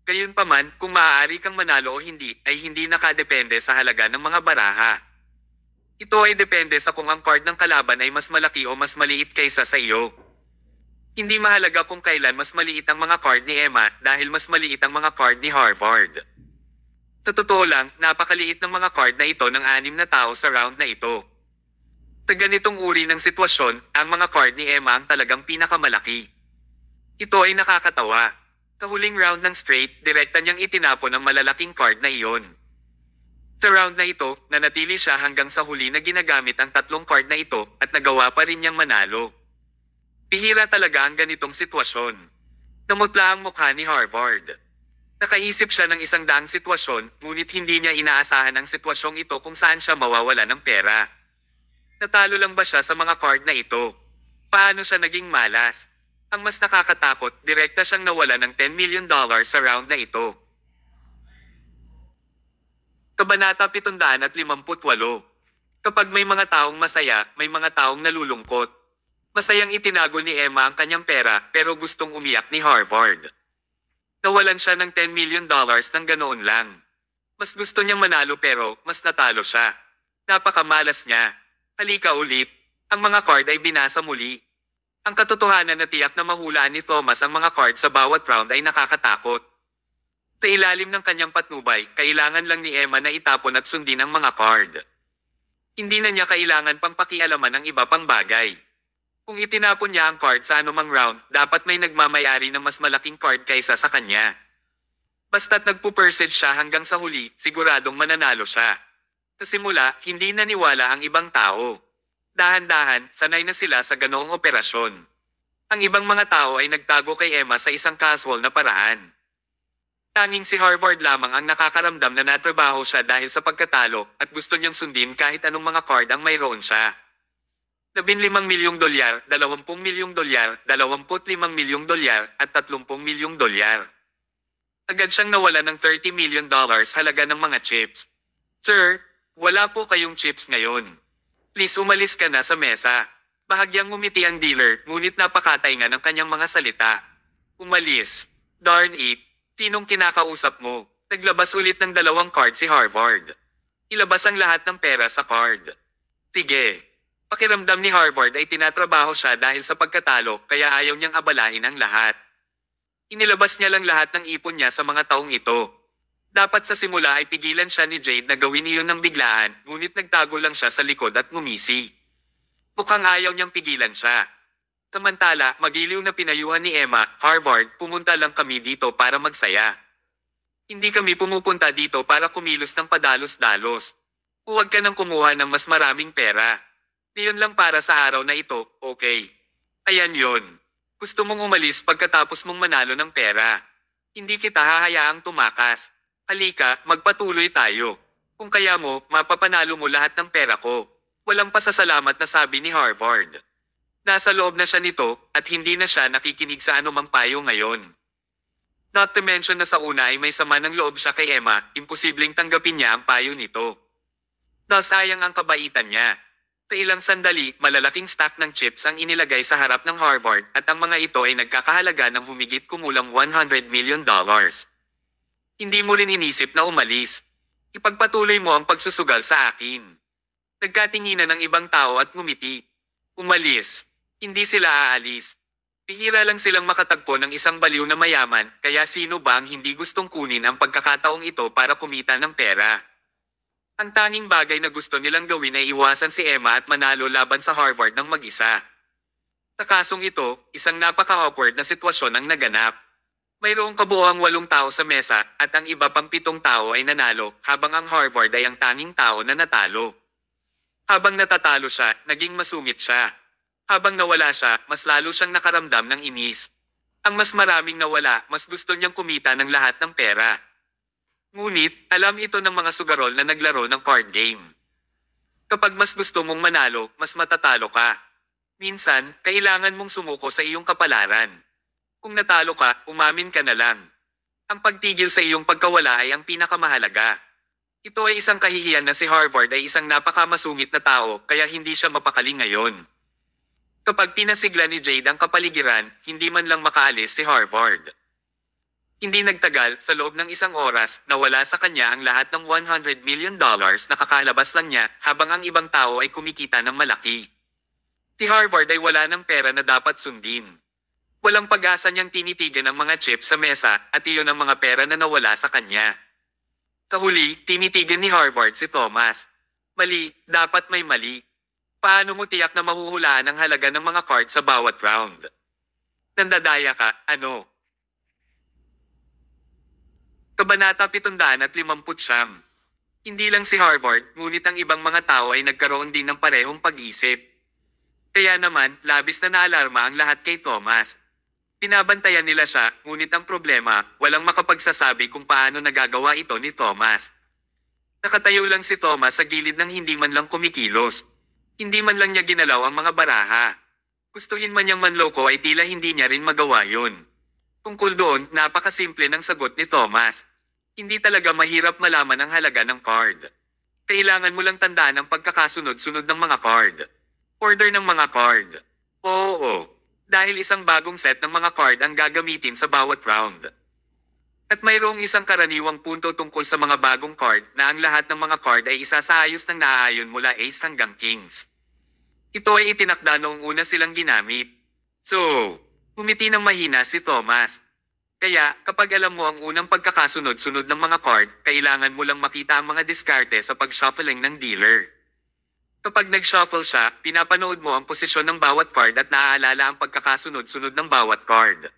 Gayunpaman, kung maaari kang manalo o hindi, ay hindi nakadepende sa halaga ng mga baraha. Ito ay depende sa kung ang card ng kalaban ay mas malaki o mas maliit kaysa sa iyo. Hindi mahalaga kung kailan mas maliit ang mga card ni Emma dahil mas maliit ang mga card ni Harvard. Sa totoo lang, napakaliit ng mga card na ito ng 6 na tao sa round na ito. Sa ganitong uri ng sitwasyon, ang mga card ni Emma ang talagang pinakamalaki. Ito ay nakakatawa. Sa huling round ng straight, direkta niyang itinapon ang malalaking card na iyon. Sa round na ito, nanatili siya hanggang sa huli na ginagamit ang 3 card na ito at nagawa pa rin niyang manalo. Bihira talaga ang ganitong sitwasyon. Namutla ang mukha ni Harvard. Nakaisip siya ng 100 sitwasyon, ngunit hindi niya inaasahan ang sitwasyong ito kung saan siya mawawala ng pera. Natalo lang ba siya sa mga card na ito? Paano siya naging malas? Ang mas nakakatakot, direkta siyang nawala ng $10 million sa round na ito. Kabanata 758. Kapag may mga taong masaya, may mga taong nalulungkot. Masayang itinago ni Emma ang kanyang pera pero gustong umiyak ni Harvard. Nawalan siya ng $10 million ng ganoon lang. Mas gusto niyang manalo pero mas natalo siya. Napakamalas niya. Halika ulit. Ang mga card ay binasa muli. Ang katotohanan na tiyak na mahulaan ni Thomas ang mga card sa bawat round ay nakakatakot. Sa ilalim ng kanyang patnubay, kailangan lang ni Emma na itapon at sundin ang mga card. Hindi na niya kailangan pang pakialaman ang iba pang bagay. Kung itinapon niya ang card sa anumang round, dapat may nagmamayari ng mas malaking card kaysa sa kanya. Basta't nagpupersage siya hanggang sa huli, siguradong mananalo siya. Sa simula, hindi naniwala ang ibang tao. Dahan-dahan, sanay na sila sa ganoong operasyon. Ang ibang mga tao ay nagtago kay Emma sa isang casual na paraan. Tanging si Harvard lamang ang nakakaramdam na natrabaho siya dahil sa pagkatalo at gusto niyang sundin kahit anong mga card ang mayroon siya. $15 milyong, $20 milyong, $25 milyong at $30 milyong. Agad siyang nawala ng $30 million halaga ng mga chips. Sir, wala po kayong chips ngayon. Please umalis ka na sa mesa. Bahagyang ngumiti ang dealer ngunit napakatay nga ng kanyang mga salita. Umalis. Darn it. Sinong kinakausap mo? Naglabas ulit ng 2 card si Harvard. Ilabas ang lahat ng pera sa card. Sige. Pakiramdam ni Harvard ay tinatrabaho siya dahil sa pagkatalo kaya ayaw niyang abalahin ang lahat. Inilabas niya lang lahat ng ipon niya sa mga taong ito. Dapat sa simula ay pigilan siya ni Jade na gawin iyon ng biglaan, ngunit nagtago lang siya sa likod at ngumisi. Mukhang ayaw niyang pigilan siya. Samantala, magiliw na pinayuhan ni Emma, Harvard, pumunta lang kami dito para magsaya. Hindi kami pumupunta dito para kumilos ng padalos-dalos. Huwag ka nang kumuha ng mas maraming pera. Iyon lang para sa araw na ito, okay? Ayan yon. Gusto mong umalis pagkatapos mong manalo ng pera. Hindi kita hahayaang tumakas. Halika, magpatuloy tayo. Kung kaya mo, mapapanalo mo lahat ng pera ko. Walang pasasalamat na sabi ni Harvard. Nasa loob na siya nito, at hindi na siya nakikinig sa anumang payo ngayon. Not to mention na sa una ay may sama ng loob siya kay Emma, imposibleng tanggapin niya ang payo nito. Thus sayang ang kabaitan niya. Sa ilang sandali, malalaking stack ng chips ang inilagay sa harap ng Harvard at ang mga ito ay nagkakahalaga ng humigit kumulang $100 million. Hindi mo rin inisip na umalis. Ipagpatuloy mo ang pagsusugal sa akin. Nagkatinginan ng ibang tao at ngumiti. Umalis. Hindi sila aalis. Bihira lang silang makatagpo ng isang baliw na mayaman, kaya sino ba ang hindi gustong kunin ang pagkakataong ito para kumita ng pera? Ang tanging bagay na gusto nilang gawin ay iwasan si Emma at manalo laban sa Harvard ng mag-isa. Sa kasong ito, isang napaka-awkward na sitwasyon ang naganap. Mayroong kabuoang 8 tao sa mesa at ang iba pang 7 tao ay nanalo habang ang Harvard ay ang tanging tao na natalo. Habang natatalo siya, naging masungit siya. Habang nawala siya, mas lalo siyang nakaramdam ng inis. Ang mas maraming nawala, mas gusto niyang kumita ng lahat ng pera. Ngunit, alam ito ng mga sugarol na naglaro ng card game. Kapag mas gusto mong manalo, mas matatalo ka. Minsan, kailangan mong sumuko sa iyong kapalaran. Kung natalo ka, umamin ka na lang. Ang pagtigil sa iyong pagkawala ay ang pinakamahalaga. Ito ay isang kahihiyan na si Harvard ay isang napakamasungit na tao kaya hindi siya mapakali ngayon. Kapag pinasigla ni Jade ang kapaligiran, hindi man lang makaalis si Harvard. Hindi nagtagal, sa loob ng 1 oras, nawala sa kanya ang lahat ng $100 million na kakalabas lang niya habang ang ibang tao ay kumikita ng malaki. Si Harvard ay wala ng pera na dapat sundin. Walang pag-asa niyang tinitigan ang mga chips sa mesa at iyon ang mga pera na nawala sa kanya. Sa huli, tinitigan ni Harvard si Thomas. Mali, dapat may mali. Paano mo tiyak na mahuhulaan ang halaga ng mga cards sa bawat round? Nandadaya ka, ano? Kabanata 759. Hindi lang si Harvard, ngunit ang ibang mga tao ay nagkaroon din ng parehong pag-isip. Kaya naman, labis na naalarma ang lahat kay Thomas. Pinabantayan nila siya, ngunit ang problema, walang makapagsasabi kung paano nagagawa ito ni Thomas. Nakatayo lang si Thomas sa gilid ng hindi man lang kumikilos. Hindi man lang niya ginalaw ang mga baraha. Gustuhin man niyang manloko ay tila hindi niya rin magawa yun. Tungkol doon, napakasimple ng sagot ni Thomas. Hindi talaga mahirap malaman ang halaga ng card. Kailangan mo lang tandaan ang pagkakasunod-sunod ng mga card. Order ng mga card. Oo. Dahil isang bagong set ng mga card ang gagamitin sa bawat round. At mayroong isang karaniwang punto tungkol sa mga bagong card na ang lahat ng mga card ay isasaayos ng naaayon mula ace hanggang kings. Ito ay itinakda noong una silang ginamit. So, humiti ng mahina si Thomas. Kaya, kapag alam mo ang unang pagkakasunod-sunod ng mga card, kailangan mo lang makita ang mga diskarte sa pag-shuffling ng dealer. Kapag nag-shuffle siya, pinapanood mo ang posisyon ng bawat card at naaalala ang pagkakasunod-sunod ng bawat card.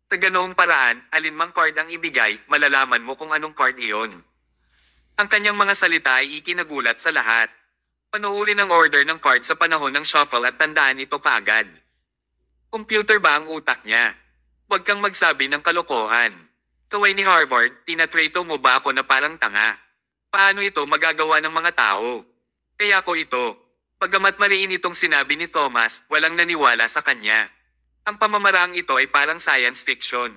Sa ganoong paraan, alinmang card ang ibigay, malalaman mo kung anong card iyon. Ang kanyang mga salita ay ikinagulat sa lahat. Panoorin ang order ng card sa panahon ng shuffle at tandaan ito kaagad. Computer ba ang utak niya? Huwag kang magsabi ng kalokohan. Kaway ni Harvard, tinatrato mo ba ako na parang tanga? Paano ito magagawa ng mga tao? Kaya ko ito. Pagamat mariin itong sinabi ni Thomas, walang naniwala sa kanya. Ang pamamaraang ito ay parang science fiction.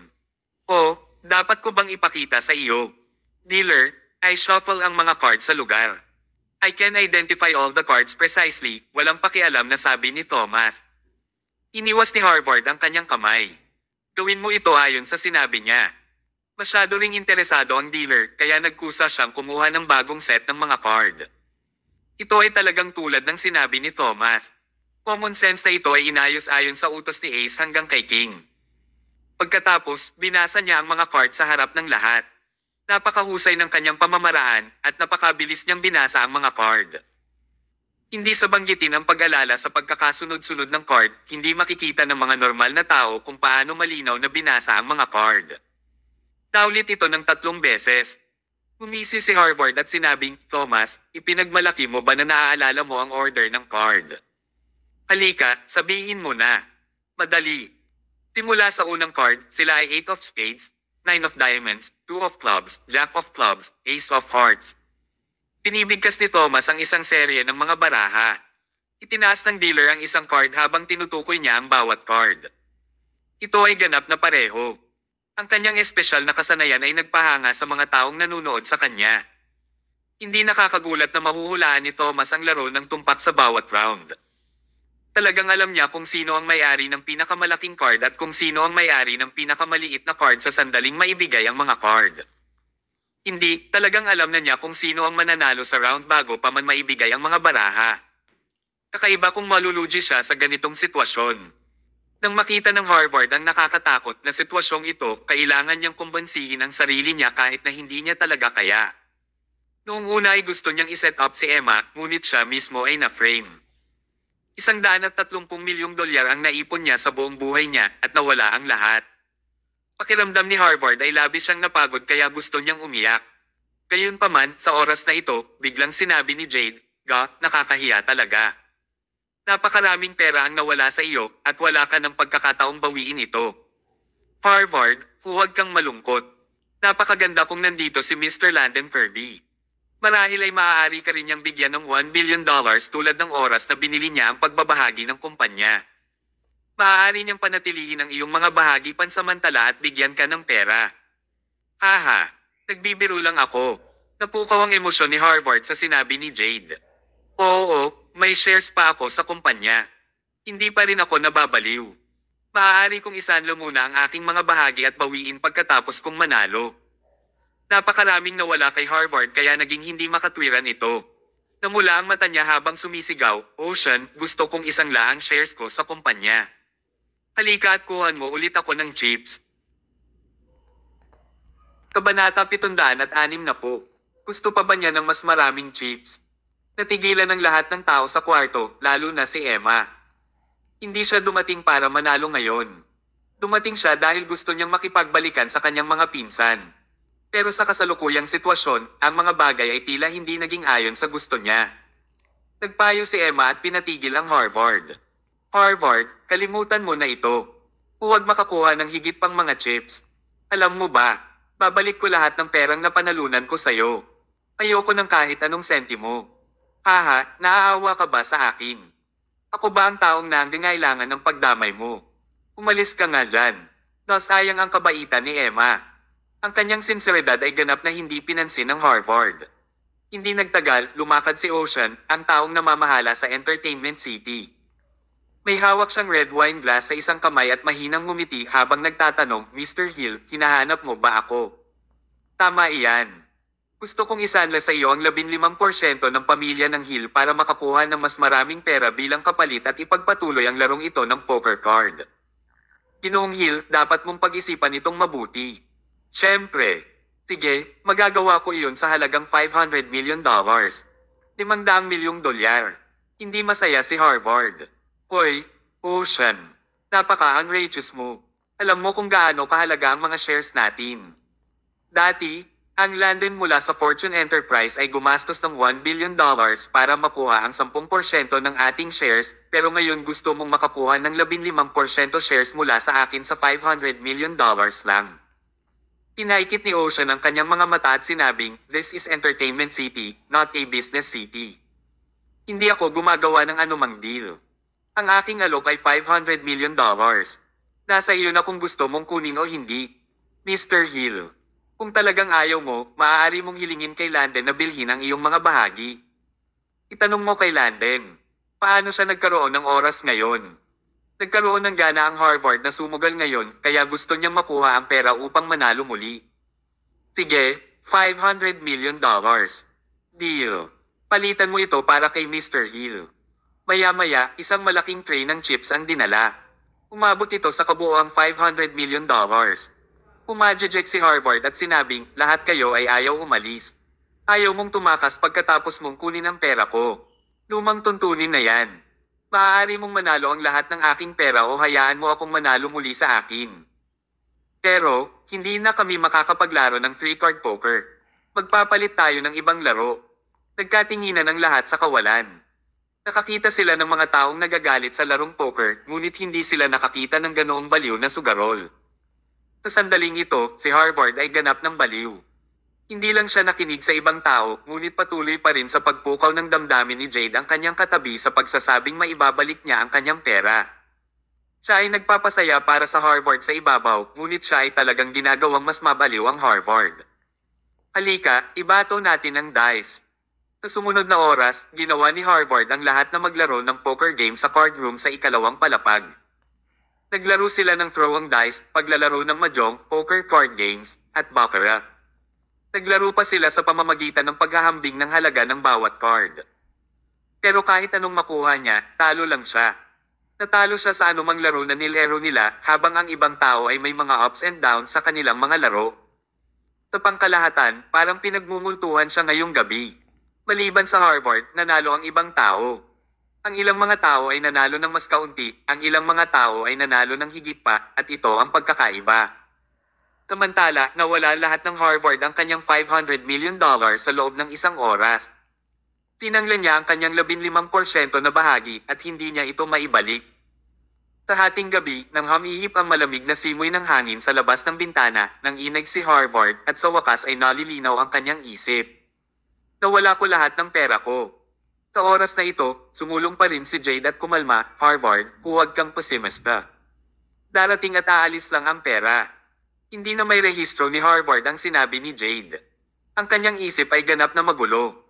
O, dapat ko bang ipakita sa iyo? Dealer, I shuffle ang mga cards sa lugar. I can identify all the cards precisely, walang pakialam na sabi ni Thomas. Iniwas ni Harvard ang kanyang kamay. Gawin mo ito ayon sa sinabi niya. Masyado ring interesado ang dealer kaya nagkusa siyang kumuha ng bagong set ng mga card. Ito ay talagang tulad ng sinabi ni Thomas. Common sense na ito ay inayos ayon sa utos ni Ace hanggang kay King. Pagkatapos, binasa niya ang mga card sa harap ng lahat. Napakahusay ng kanyang pamamaraan at napakabilis niyang binasa ang mga card. Hindi sa banggitin ang pag-alala sa pagkakasunod-sunod ng card, hindi makikita ng mga normal na tao kung paano malinaw na binasa ang mga card. Naulit ito ng 3 beses. Umisi si Harvard at sinabing, Thomas, ipinagmalaki mo ba na naaalala mo ang order ng card? Halika, sabihin mo na. Madali. Simula sa unang card, sila ay 8 of spades, 9 of diamonds, 2 of clubs, jack of clubs, ace of hearts. Pinibigkas ni Thomas ang isang serye ng mga baraha. Itinaas ng dealer ang isang card habang tinutukoy niya ang bawat card. Ito ay ganap na pareho. Ang kanyang espesyal na kasanayan ay nagpahanga sa mga taong nanunood sa kanya. Hindi nakakagulat na mahuhulaan ni Thomas ang laro ng tumpak sa bawat round. Talagang alam niya kung sino ang may-ari ng pinakamalaking card at kung sino ang may-ari ng pinakamaliit na card sa sandaling maibigay ang mga card. Hindi, talagang alam na niya kung sino ang mananalo sa round bago pa man maibigay ang mga baraha. Kakaiba kung malulugi siya sa ganitong sitwasyon. Nang makita ng Harvard ang nakakatakot na sitwasyong ito, kailangan niyang kumbansihin ang sarili niya kahit na hindi niya talaga kaya. Noong una ay gusto niyang iset up si Emma, ngunit siya mismo ay na-frame. $130 milyong ang naipon niya sa buong buhay niya at nawala ang lahat. Pakiramdam ni Harvard ay labis siyang napagod kaya gusto niyang umiyak. Gayunpaman, sa oras na ito, biglang sinabi ni Jade, nakakahiya talaga. Napakaraming pera ang nawala sa iyo at wala ka ng pagkakataong bawiin ito. Harvard, huwag kang malungkot. Napakaganda kung nandito si Mr. Landon Kirby. Marahil ay maaari ka rin niyang bigyan ng $1 billion tulad ng oras na binili niya ang pagbabahagi ng kumpanya. Maaari niyang panatilihin ang iyong mga bahagi pansamantala at bigyan ka ng pera. Haha, nagbibiro lang ako. Napukaw ang emosyon ni Harvard sa sinabi ni Jade. Oo, may shares pa ako sa kumpanya. Hindi pa rin ako nababaliw. Maaari kong isanlo muna ang aking mga bahagi at bawiin pagkatapos kong manalo. Napakaraming nawala kay Harvard kaya naging hindi makatwiran ito. Namula ang mata niya habang sumisigaw, Ocean, gusto kong isangla ang shares ko sa kumpanya. Halika at kuhan mo ulit ako ng chips. Kabanata 706 na po. Gusto pa ba niya ng mas maraming chips? Natigilan ng lahat ng tao sa kwarto, lalo na si Emma. Hindi siya dumating para manalo ngayon. Dumating siya dahil gusto niyang makipagbalikan sa kanyang mga pinsan. Pero sa kasalukuyang sitwasyon, ang mga bagay ay tila hindi naging ayon sa gusto niya. Nagpayo si Emma at pinatigil ang Harvard. Harvard, kalimutan mo na ito. Huwag makakuha ng higit pang mga chips. Alam mo ba, babalik ko lahat ng perang napanalunan ko sa'yo. Ayoko ng kahit anong sentimo. Haha, naaawa ka ba sa akin? Ako ba ang taong nangangailangan ng pagdamay mo? Umalis ka nga dyan. Nasayang ang kabaitan ni Emma. Ang kanyang sinseridad ay ganap na hindi pinansin ng Harvard. Hindi nagtagal, lumakad si Ocean, ang taong namamahala sa Entertainment City. May hawak siyang red wine glass sa isang kamay at mahinang ngumiti habang nagtatanong, Mr. Hill, hinahanap mo ba ako? Tama iyan. Gusto kong isanla sa iyo ang 15% ng pamilya ng Hill para makakuha ng mas maraming pera bilang kapalit at ipagpatuloy ang larong ito ng poker card. Ginoong Hill, dapat mong pag-isipan itong mabuti. Siyempre. Sige, magagawa ko iyon sa halagang $500 million. $500 milyong. Hindi masaya si Harvard. Hoy, Ocean. Napaka-outrageous mo. Alam mo kung gaano kahalaga ang mga shares natin. Dati, ang Landon mula sa Fortune Enterprise ay gumastos ng $1 billion para makuha ang 10% ng ating shares, pero ngayon gusto mong makakuha ng 15% shares mula sa akin sa $500 million lang. Pinaikit ni Ocean ang kanyang mga mata at sinabing, This is Entertainment City, not a business city. Hindi ako gumagawa ng anumang deal. Ang aking alok ay $500 million. Nasa iyo na kung gusto mong kunin o hindi. Mr. Hill. Kung talagang ayaw mo, maaari mong hilingin kay Landon na bilhin ang iyong mga bahagi. Itanong mo kay Landon, paano siya nagkaroon ng oras ngayon? Nagkaroon ng gana ang Harvard na sumugal ngayon kaya gusto niyang makuha ang pera upang manalo muli. Sige, $500 million. Deal. Palitan mo ito para kay Mr. Hill. Maya-maya, isang malaking tray ng chips ang dinala. Umabot ito sa kabuoang $500 million. Pumadjejek si Harvard at sinabing, lahat kayo ay ayaw umalis. Ayaw mong tumakas pagkatapos mong kunin ang pera ko. Lumang tuntunin na yan. Maaari mong manalo ang lahat ng aking pera o hayaan mo akong manalo muli sa akin. Pero, hindi na kami makakapaglaro ng 3-card poker. Magpapalit tayo ng ibang laro. Nagkatinginan ang lahat sa kawalan. Nakakita sila ng mga taong nagagalit sa larong poker, ngunit hindi sila nakakita ng ganoong baliw na sugarol. Sa sandaling ito, si Harvard ay ganap ng baliw. Hindi lang siya nakinig sa ibang tao, ngunit patuloy pa rin sa pagpukaw ng damdamin ni Jade ang kanyang katabi sa pagsasabing maibabalik niya ang kanyang pera. Siya ay nagpapasaya para sa Harvard sa ibabaw, ngunit siya ay talagang ginagawang mas mabaliw ang Harvard. Halika, ibato natin ang dice. Sa sumunod na oras, ginawa ni Harvard ang lahat na maglaro ng poker game sa card room sa ikalawang palapag. Naglaro sila ng throwing dice, paglalaro ng mahjong, poker card games, at baccarat. Naglaro pa sila sa pamamagitan ng paghahambing ng halaga ng bawat card. Pero kahit anong makuha niya, talo lang siya. Natalo siya sa anumang laro na nilaro nila habang ang ibang tao ay may mga ups and downs sa kanilang mga laro. Sa pangkalahatan, parang pinagmumultuhan siya ngayong gabi. Maliban sa Harvard, nanalo ang ibang tao. Ang ilang mga tao ay nanalo ng mas kaunti, ang ilang mga tao ay nanalo ng higit pa, at ito ang pagkakaiba. Samantala, nawala lahat ng Harvard ang kanyang $500 million sa loob ng isang oras. Tinanglan niya ang kanyang 15% na bahagi at hindi niya ito maibalik. Sa hating gabi, nang humihip ang malamig na simoy ng hangin sa labas ng bintana, nang inag si Harvard at sa wakas ay nalilinaw ang kanyang isip. Nawala ko lahat ng pera ko. Sa oras na ito, sumulong pa rin si Jade at kumalma, Harvard, huwag kang pesimista. Darating at aalis lang ang pera. Hindi na may rehistro ni Harvard ang sinabi ni Jade. Ang kanyang isip ay ganap na magulo.